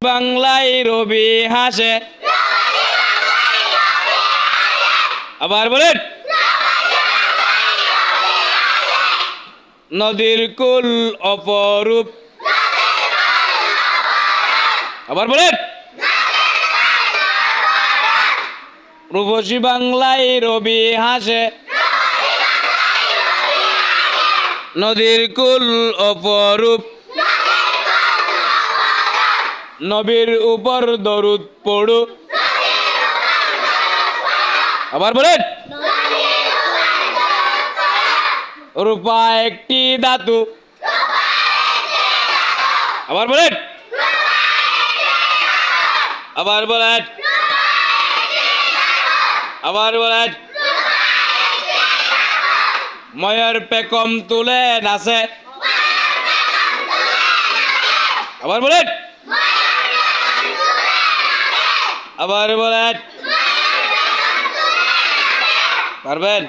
বাংলায় রবি হাসে। আবার বলেন, নদীর কুল অপরূপ। আবার বলেন, রূপসী বাংলায় রবি হাসে। নদীর কুল অপরূপ, নবীর উপর দরুদ পড়ু। আবার বলেন, রূপা একটি ধাতু। আবার বলেন, আবার বলেন, আবার বলেন, ময়ের পেকম তুলে নাচে। আবার বলেন, আবার বলেন, পারবেন?